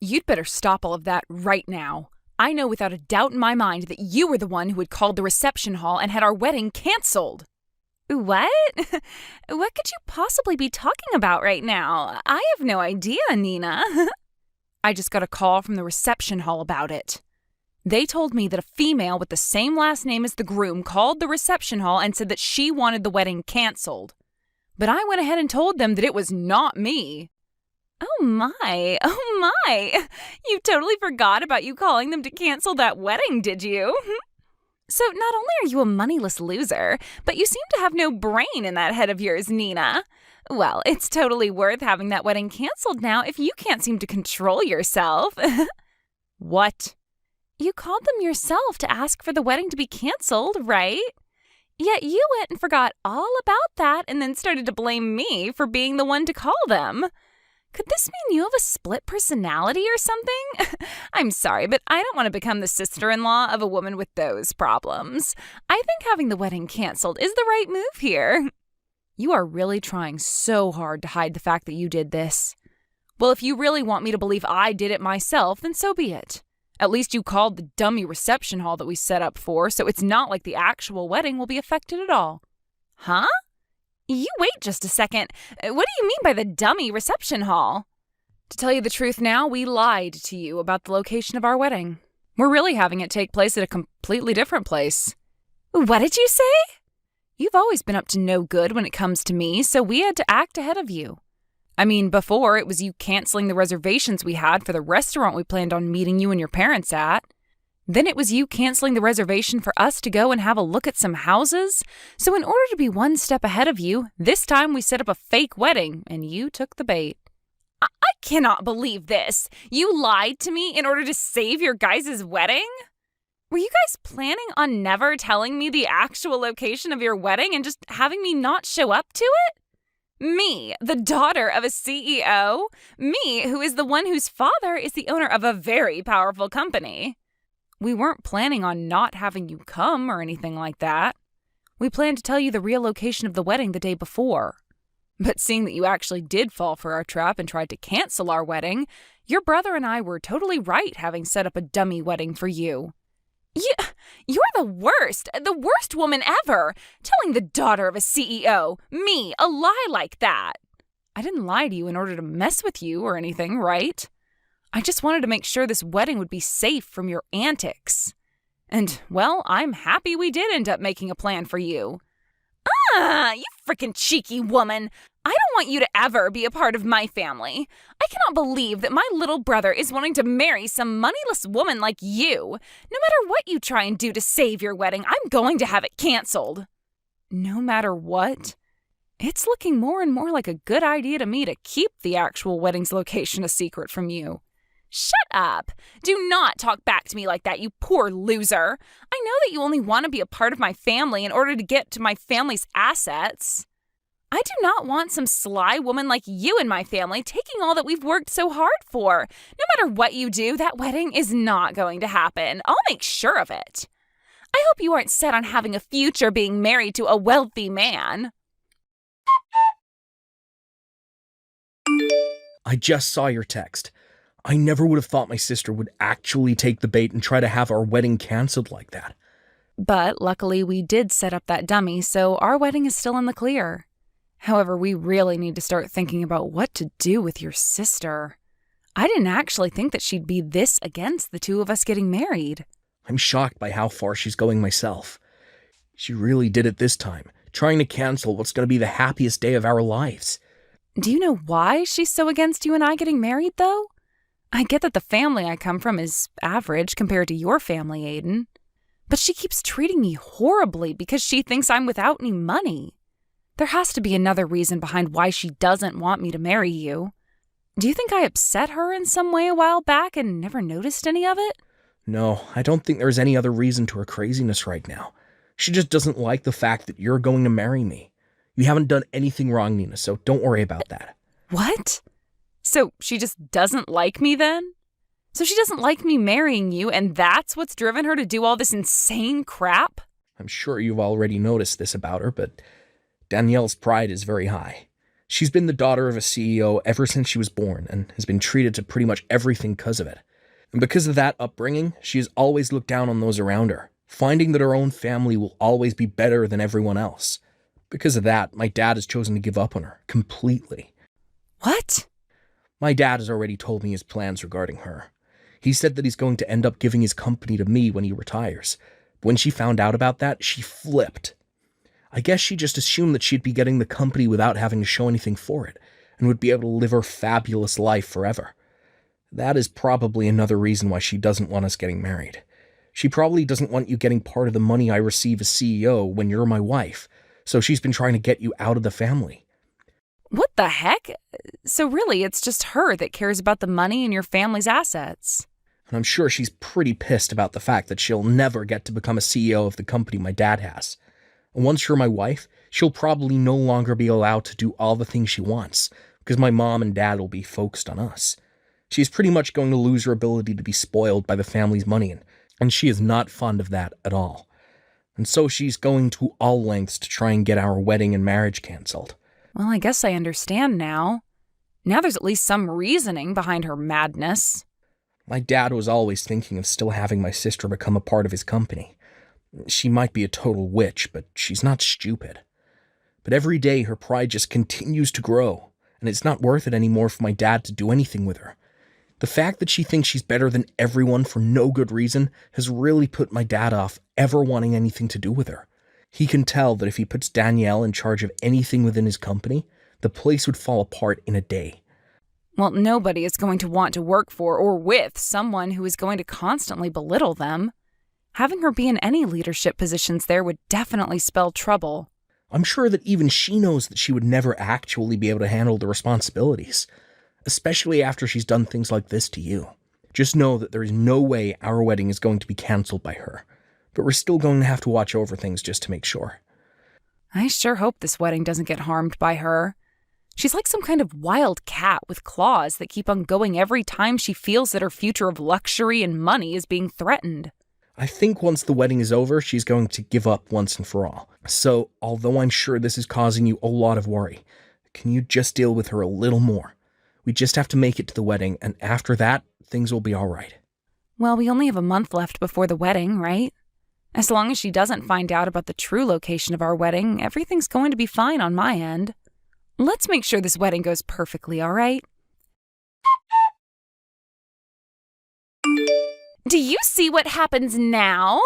You'd better stop all of that right now. I know without a doubt in my mind that you were the one who had called the reception hall and had our wedding canceled. What? What could you possibly be talking about right now? I have no idea, Nina. I just got a call from the reception hall about it. They told me that a female with the same last name as the groom called the reception hall and said that she wanted the wedding canceled. But I went ahead and told them that it was not me. Oh my. You totally forgot about you calling them to cancel that wedding, did you? So not only are you a moneyless loser, but you seem to have no brain in that head of yours, Nina. Well, it's totally worth having that wedding canceled now if you can't seem to control yourself. What? You called them yourself to ask for the wedding to be canceled, right? Yet you went and forgot all about that and then started to blame me for being the one to call them. Could this mean you have a split personality or something? I'm sorry, but I don't want to become the sister-in-law of a woman with those problems. I think having the wedding canceled is the right move here. You are really trying so hard to hide the fact that you did this. Well, if you really want me to believe I did it myself, then so be it. At least you called the dummy reception hall that we set up for, so it's not like the actual wedding will be affected at all. Huh? You wait just a second. What do you mean by the dummy reception hall? To tell you the truth now, we lied to you about the location of our wedding. We're really having it take place at a completely different place. What did you say? You've always been up to no good when it comes to me, so we had to act ahead of you. I mean, before it was you canceling the reservations we had for the restaurant we planned on meeting you and your parents at. Then it was you canceling the reservation for us to go and have a look at some houses. So in order to be one step ahead of you, this time we set up a fake wedding, and you took the bait. I cannot believe this. You lied to me in order to save your guys' wedding? Were you guys planning on never telling me the actual location of your wedding and just having me not show up to it? Me, the daughter of a CEO? Me, who is the one whose father is the owner of a very powerful company? We weren't planning on not having you come or anything like that. We planned to tell you the real location of the wedding the day before. But seeing that you actually did fall for our trap and tried to cancel our wedding, your brother and I were totally right having set up a dummy wedding for you. You're the worst woman ever, telling the daughter of a CEO, me, a lie like that. I didn't lie to you in order to mess with you or anything, right? I just wanted to make sure this wedding would be safe from your antics. And, well, I'm happy we did end up making a plan for you. You frickin' cheeky woman. I don't want you to ever be a part of my family. I cannot believe that my little brother is wanting to marry some moneyless woman like you. No matter what you try and do to save your wedding, I'm going to have it canceled. No matter what? It's looking more and more like a good idea to me to keep the actual wedding's location a secret from you. Shut up. Do not talk back to me like that, you poor loser. I know that you only want to be a part of my family in order to get to my family's assets. I do not want some sly woman like you in my family taking all that we've worked so hard for. No matter what you do, that wedding is not going to happen. I'll make sure of it. I hope you aren't set on having a future being married to a wealthy man. I just saw your text. I never would have thought my sister would actually take the bait and try to have our wedding canceled like that. But luckily we did set up that dummy, so our wedding is still in the clear. However, we really need to start thinking about what to do with your sister. I didn't actually think that she'd be this against the two of us getting married. I'm shocked by how far she's going myself. She really did it this time, trying to cancel what's going to be the happiest day of our lives. Do you know why she's so against you and I getting married, though? I get that the family I come from is average compared to your family, Aiden. But she keeps treating me horribly because she thinks I'm without any money. There has to be another reason behind why she doesn't want me to marry you. Do you think I upset her in some way a while back and never noticed any of it? No, I don't think there's any other reason to her craziness right now. She just doesn't like the fact that you're going to marry me. You haven't done anything wrong, Nina, so don't worry about that. What? So she just doesn't like me then? So she doesn't like me marrying you, and that's what's driven her to do all this insane crap? I'm sure you've already noticed this about her, but Danielle's pride is very high. She's been the daughter of a CEO ever since she was born and has been treated to pretty much everything because of it. And because of that upbringing, she has always looked down on those around her, finding that her own family will always be better than everyone else. Because of that, my dad has chosen to give up on her completely. What? My dad has already told me his plans regarding her. He said that he's going to end up giving his company to me when he retires. When she found out about that, she flipped. I guess she just assumed that she'd be getting the company without having to show anything for it, and would be able to live her fabulous life forever. That is probably another reason why she doesn't want us getting married. She probably doesn't want you getting part of the money I receive as CEO when you're my wife, so she's been trying to get you out of the family. What the heck? So really, it's just her that cares about the money and your family's assets. And I'm sure she's pretty pissed about the fact that she'll never get to become a CEO of the company my dad has. And once you're my wife, she'll probably no longer be allowed to do all the things she wants, because my mom and dad will be focused on us. She's pretty much going to lose her ability to be spoiled by the family's money, and she is not fond of that at all. And so she's going to all lengths to try and get our wedding and marriage cancelled. Well, I guess I understand now. Now there's at least some reasoning behind her madness. My dad was always thinking of still having my sister become a part of his company. She might be a total witch, but she's not stupid. But every day her pride just continues to grow, and it's not worth it anymore for my dad to do anything with her. The fact that she thinks she's better than everyone for no good reason has really put my dad off ever wanting anything to do with her. He can tell that if he puts Danielle in charge of anything within his company, the place would fall apart in a day. Well, nobody is going to want to work for or with someone who is going to constantly belittle them. Having her be in any leadership positions there would definitely spell trouble. I'm sure that even she knows that she would never actually be able to handle the responsibilities, especially after she's done things like this to you. Just know that there is no way our wedding is going to be cancelled by her, but we're still going to have to watch over things just to make sure. I sure hope this wedding doesn't get harmed by her. She's like some kind of wild cat with claws that keep on going every time she feels that her future of luxury and money is being threatened. I think once the wedding is over, she's going to give up once and for all. So, although I'm sure this is causing you a lot of worry, can you just deal with her a little more? We just have to make it to the wedding, and after that, things will be all right. Well, we only have a month left before the wedding, right? As long as she doesn't find out about the true location of our wedding, everything's going to be fine on my end. Let's make sure this wedding goes perfectly, all right? Do you see what happens now?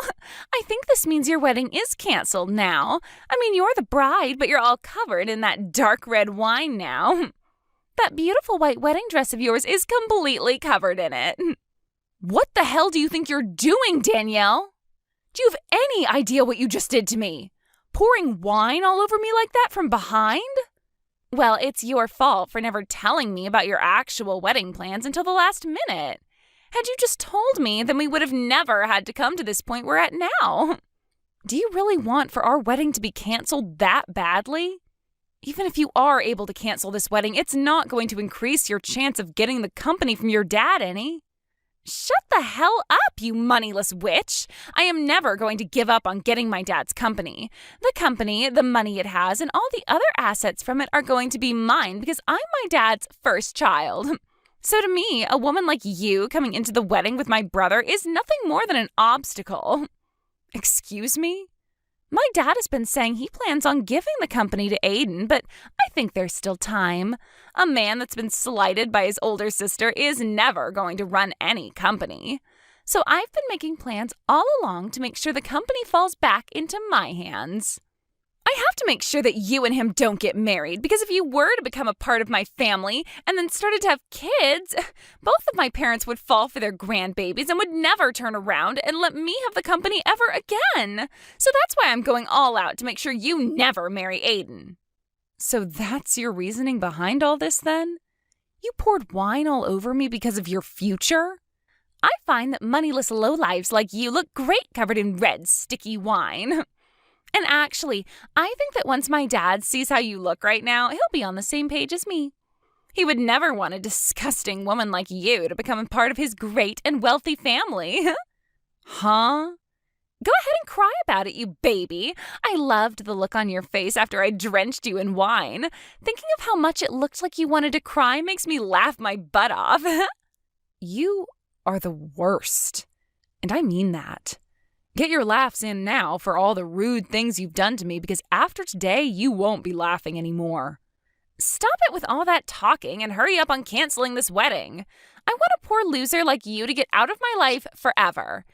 I think this means your wedding is canceled now. I mean, you're the bride, but you're all covered in that dark red wine now. That beautiful white wedding dress of yours is completely covered in it. What the hell do you think you're doing, Danielle? Do you have any idea what you just did to me? Pouring wine all over me like that from behind? Well, it's your fault for never telling me about your actual wedding plans until the last minute. Had you just told me, then we would have never had to come to this point we're at now. Do you really want for our wedding to be canceled that badly? Even if you are able to cancel this wedding, it's not going to increase your chance of getting the company from your dad any. Shut the hell up, you moneyless witch! I am never going to give up on getting my dad's company. The company, the money it has, and all the other assets from it are going to be mine because I'm my dad's first child. So to me, a woman like you coming into the wedding with my brother is nothing more than an obstacle. Excuse me? My dad has been saying he plans on giving the company to Aiden, but I think there's still time. A man that's been slighted by his older sister is never going to run any company. So I've been making plans all along to make sure the company falls back into my hands. I have to make sure that you and him don't get married, because if you were to become a part of my family and then started to have kids, both of my parents would fall for their grandbabies and would never turn around and let me have the company ever again. So that's why I'm going all out to make sure you never marry Aiden. So that's your reasoning behind all this then? You poured wine all over me because of your future? I find that moneyless lowlives like you look great covered in red, sticky wine. And actually, I think that once my dad sees how you look right now, he'll be on the same page as me. He would never want a disgusting woman like you to become a part of his great and wealthy family. Huh? Go ahead and cry about it, you baby. I loved the look on your face after I drenched you in wine. Thinking of how much it looked like you wanted to cry makes me laugh my butt off. You are the worst. And I mean that. Get your laughs in now for all the rude things you've done to me, because after today, you won't be laughing anymore. Stop it with all that talking and hurry up on canceling this wedding. I want a poor loser like you to get out of my life forever.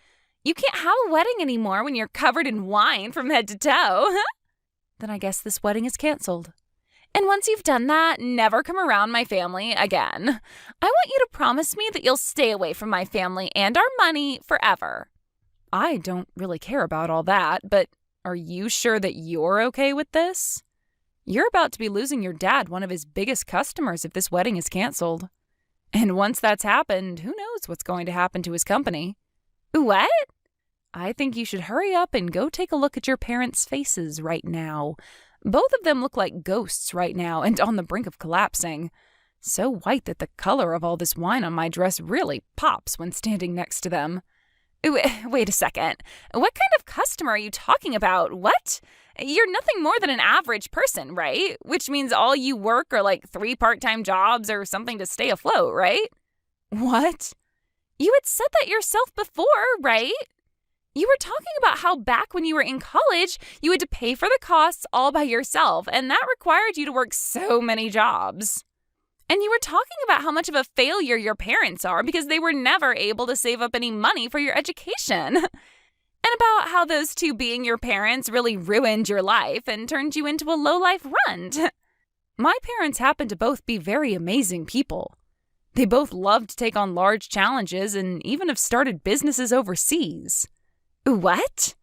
You can't have a wedding anymore when you're covered in wine from head to toe. Then I guess this wedding is canceled. And once you've done that, never come around my family again. I want you to promise me that you'll stay away from my family and our money forever. I don't really care about all that, but are you sure that you're okay with this? You're about to be losing your dad, one of his biggest customers, if this wedding is canceled. And once that's happened, who knows what's going to happen to his company? What? I think you should hurry up and go take a look at your parents' faces right now. Both of them look like ghosts right now and on the brink of collapsing. So white that the color of all this wine on my dress really pops when standing next to them. Wait a second. What kind of customer are you talking about? What? You're nothing more than an average person, right? Which means all you work are like 3 part-time jobs or something to stay afloat, right? What? You had said that yourself before, right? You were talking about how back when you were in college, you had to pay for the costs all by yourself, and that required you to work so many jobs. And you were talking about how much of a failure your parents are because they were never able to save up any money for your education. And about how those two being your parents really ruined your life and turned you into a low-life runt. My parents happen to both be very amazing people. They both love to take on large challenges and even have started businesses overseas. What?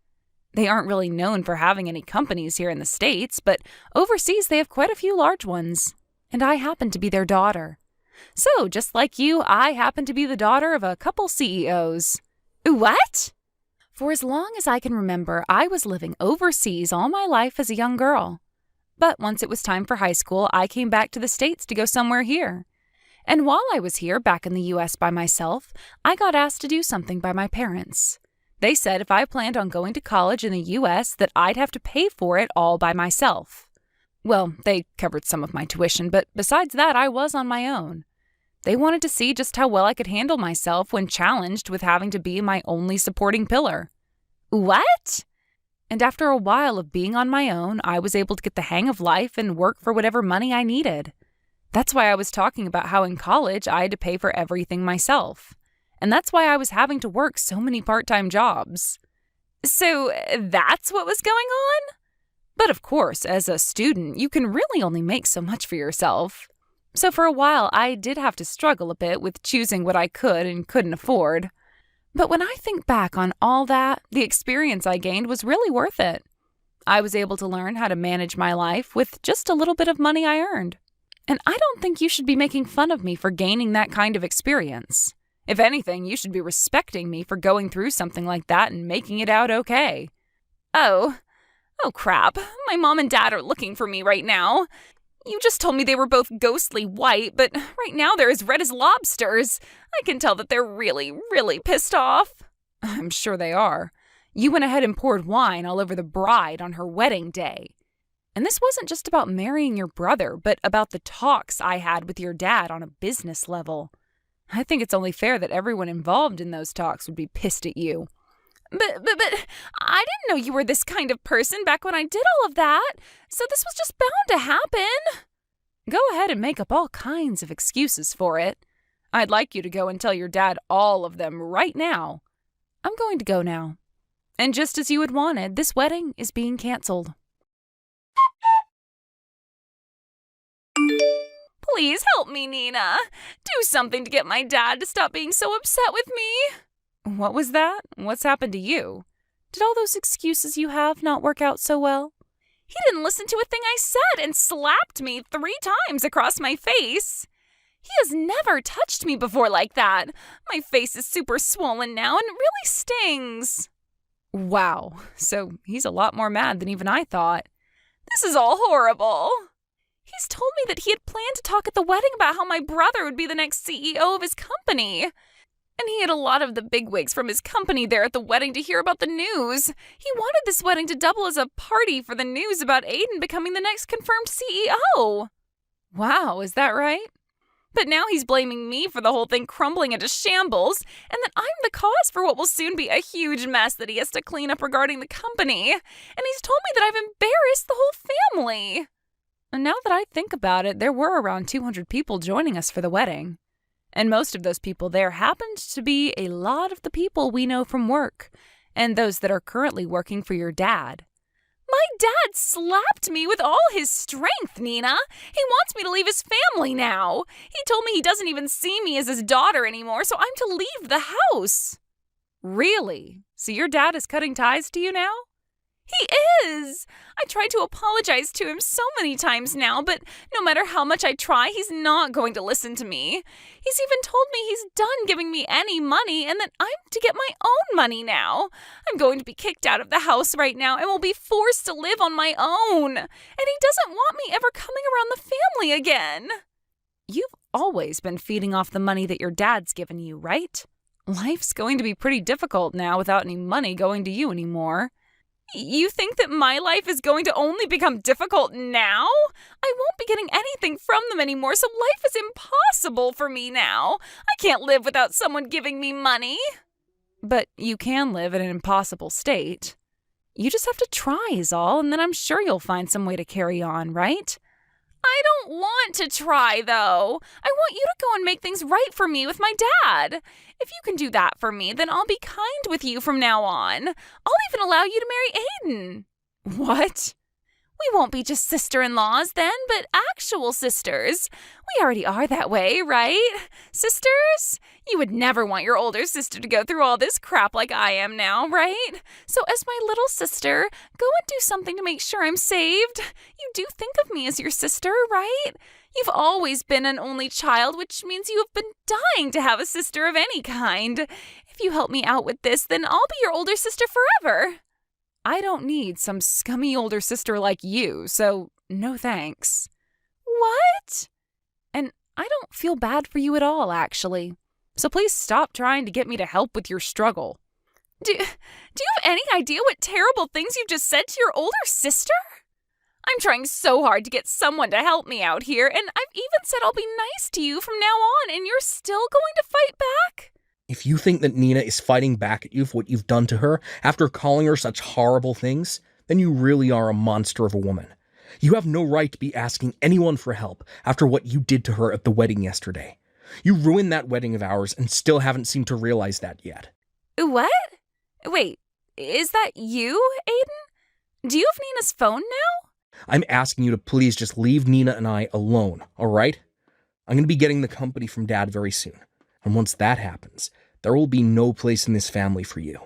They aren't really known for having any companies here in the States, but overseas they have quite a few large ones. And I happen to be their daughter. So, just like you, I happen to be the daughter of a couple CEOs. What? For as long as I can remember, I was living overseas all my life as a young girl. But once it was time for high school, I came back to the States to go somewhere here. And while I was here back in the U.S. by myself, I got asked to do something by my parents. They said if I planned on going to college in the U.S., that I'd have to pay for it all by myself. Well, they covered some of my tuition, but besides that, I was on my own. They wanted to see just how well I could handle myself when challenged with having to be my only supporting pillar. What? And after a while of being on my own, I was able to get the hang of life and work for whatever money I needed. That's why I was talking about how in college I had to pay for everything myself. And that's why I was having to work so many part-time jobs. So that's what was going on? But of course, as a student, you can really only make so much for yourself. So for a while, I did have to struggle a bit with choosing what I could and couldn't afford. But when I think back on all that, the experience I gained was really worth it. I was able to learn how to manage my life with just a little bit of money I earned. And I don't think you should be making fun of me for gaining that kind of experience. If anything, you should be respecting me for going through something like that and making it out okay. Oh crap, my mom and dad are looking for me right now. You just told me they were both ghostly white, but right now they're as red as lobsters. I can tell that they're really, really pissed off. I'm sure they are. You went ahead and poured wine all over the bride on her wedding day. And this wasn't just about marrying your brother, but about the talks I had with your dad on a business level. I think it's only fair that everyone involved in those talks would be pissed at you. But I didn't know you were this kind of person back when I did all of that, so this was just bound to happen. Go ahead and make up all kinds of excuses for it. I'd like you to go and tell your dad all of them right now. I'm going to go now. And just as you had wanted, this wedding is being canceled. Please help me, Nina. Do something to get my dad to stop being so upset with me. What was that? What's happened to you? Did all those excuses you have not work out so well? He didn't listen to a thing I said and slapped me 3 times across my face. He has never touched me before like that. My face is super swollen now and it really stings. Wow, so he's a lot more mad than even I thought. This is all horrible. He's told me that he had planned to talk at the wedding about how my brother would be the next CEO of his company. And he had a lot of the bigwigs from his company there at the wedding to hear about the news. He wanted this wedding to double as a party for the news about Aiden becoming the next confirmed CEO. Wow, is that right? But now he's blaming me for the whole thing crumbling into shambles, and that I'm the cause for what will soon be a huge mess that he has to clean up regarding the company. And he's told me that I've embarrassed the whole family. And now that I think about it, there were around 200 people joining us for the wedding. And most of those people there happened to be a lot of the people we know from work, and those that are currently working for your dad. My dad slapped me with all his strength, Nina. He wants me to leave his family now. He told me he doesn't even see me as his daughter anymore, so I'm to leave the house. Really? So your dad is cutting ties to you now? He is! I tried to apologize to him so many times now, but no matter how much I try, he's not going to listen to me. He's even told me he's done giving me any money and that I'm to get my own money now. I'm going to be kicked out of the house right now and will be forced to live on my own. And he doesn't want me ever coming around the family again. You've always been feeding off the money that your dad's given you, right? Life's going to be pretty difficult now without any money going to you anymore. You think that my life is going to only become difficult now? I won't be getting anything from them anymore, so life is impossible for me now. I can't live without someone giving me money. But you can live in an impossible state. You just have to try is all, and then I'm sure you'll find some way to carry on, right? I don't want to try, though. I want you to go and make things right for me with my dad. If you can do that for me, then I'll be kind with you from now on. I'll even allow you to marry Aiden. What? We won't be just sister-in-laws then, but actual sisters. We already are that way, right? Sisters? You would never want your older sister to go through all this crap like I am now, right? So as my little sister, go and do something to make sure I'm saved. You do think of me as your sister, right? You've always been an only child, which means you have been dying to have a sister of any kind. If you help me out with this, then I'll be your older sister forever. I don't need some scummy older sister like you, so no thanks. What? And I don't feel bad for you at all, actually. So please stop trying to get me to help with your struggle. Do you have any idea what terrible things you've just said to your older sister? I'm trying so hard to get someone to help me out here, and I've even said I'll be nice to you from now on, and you're still going to fight back? If you think that Nina is fighting back at you for what you've done to her after calling her such horrible things, then you really are a monster of a woman. You have no right to be asking anyone for help after what you did to her at the wedding yesterday. You ruined that wedding of ours and still haven't seemed to realize that yet. What? Wait, is that you, Aiden? Do you have Nina's phone now? I'm asking you to please just leave Nina and I alone, all right? I'm going to be getting the company from Dad very soon. And once that happens, there will be no place in this family for you.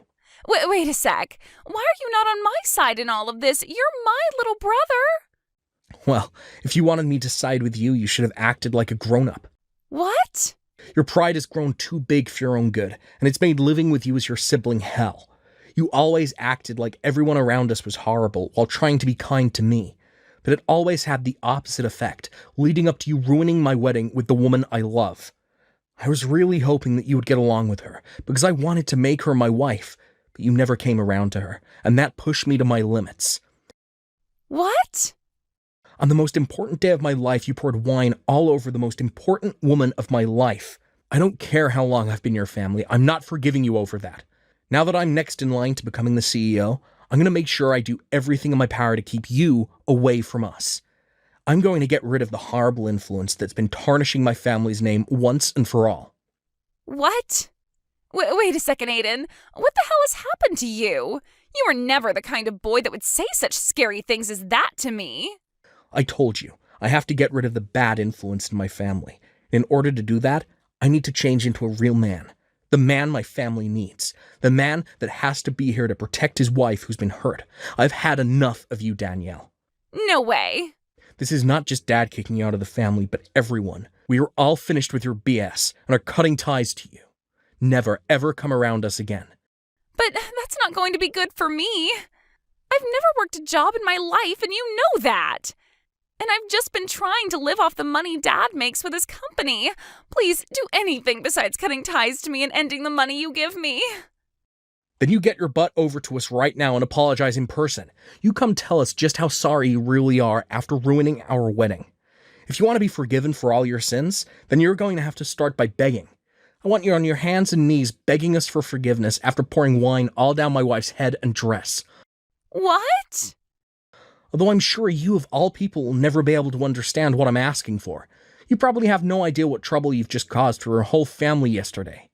Wait a sec. Why are you not on my side in all of this? You're my little brother. Well, if you wanted me to side with you, you should have acted like a grown-up. What? Your pride has grown too big for your own good, and it's made living with you as your sibling hell. You always acted like everyone around us was horrible while trying to be kind to me. But it always had the opposite effect, leading up to you ruining my wedding with the woman I love. I was really hoping that you would get along with her, because I wanted to make her my wife, but you never came around to her, and that pushed me to my limits. What? On the most important day of my life, you poured wine all over the most important woman of my life. I don't care how long I've been your family, I'm not forgiving you over that. Now that I'm next in line to becoming the CEO, I'm going to make sure I do everything in my power to keep you away from us. I'm going to get rid of the horrible influence that's been tarnishing my family's name once and for all. What? Wait a second, Aiden. What the hell has happened to you? You were never the kind of boy that would say such scary things as that to me. I told you, I have to get rid of the bad influence in my family. In order to do that, I need to change into a real man. The man my family needs. The man that has to be here to protect his wife who's been hurt. I've had enough of you, Danielle. No way. This is not just Dad kicking you out of the family, but everyone. We are all finished with your BS and are cutting ties to you. Never, ever come around us again. But that's not going to be good for me. I've never worked a job in my life, and you know that. And I've just been trying to live off the money Dad makes with his company. Please do anything besides cutting ties to me and ending the money you give me. Then you get your butt over to us right now and apologize in person. You come tell us just how sorry you really are after ruining our wedding. If you want to be forgiven for all your sins, then you're going to have to start by begging. I want you on your hands and knees begging us for forgiveness after pouring wine all down my wife's head and dress. What? Although I'm sure you of all people will never be able to understand what I'm asking for. You probably have no idea what trouble you've just caused for her whole family yesterday.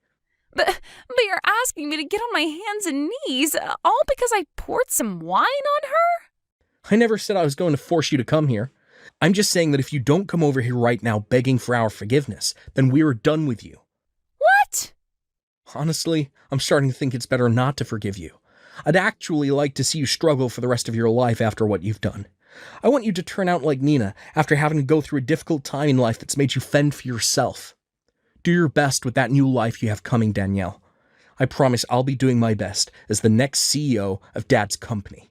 But you're asking me to get on my hands and knees, all because I poured some wine on her? I never said I was going to force you to come here. I'm just saying that if you don't come over here right now begging for our forgiveness, then we're done with you. What? Honestly, I'm starting to think it's better not to forgive you. I'd actually like to see you struggle for the rest of your life after what you've done. I want you to turn out like Nina after having to go through a difficult time in life that's made you fend for yourself. Do your best with that new life you have coming, Danielle. I promise I'll be doing my best as the next CEO of Dad's company.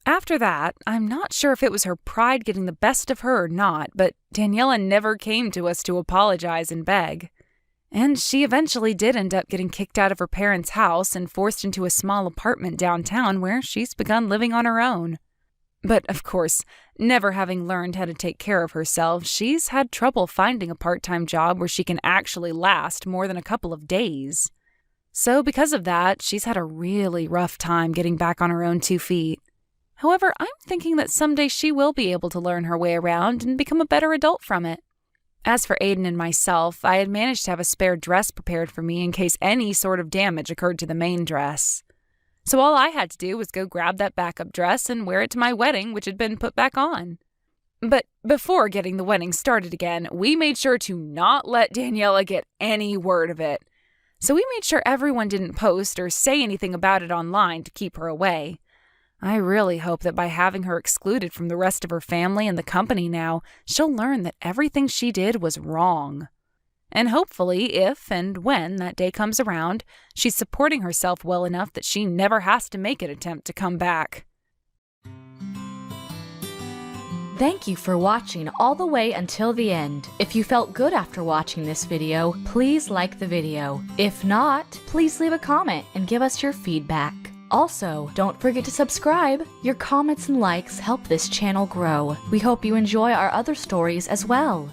After that, I'm not sure if it was her pride getting the best of her or not, but Daniela never came to us to apologize and beg. And she eventually did end up getting kicked out of her parents' house and forced into a small apartment downtown where she's begun living on her own. But, of course, never having learned how to take care of herself, she's had trouble finding a part-time job where she can actually last more than a couple of days. So because of that, she's had a really rough time getting back on her own 2 feet. However, I'm thinking that someday she will be able to learn her way around and become a better adult from it. As for Aiden and myself, I had managed to have a spare dress prepared for me in case any sort of damage occurred to the main dress. So all I had to do was go grab that backup dress and wear it to my wedding, which had been put back on. But before getting the wedding started again, we made sure to not let Daniela get any word of it. So we made sure everyone didn't post or say anything about it online to keep her away. I really hope that by having her excluded from the rest of her family and the company now, she'll learn that everything she did was wrong. And hopefully, if and when that day comes around, she's supporting herself well enough that she never has to make an attempt to come back. Thank you for watching all the way until the end. If you felt good after watching this video, please like the video. If not, please leave a comment and give us your feedback. Also, don't forget to subscribe. Your comments and likes help this channel grow. We hope you enjoy our other stories as well.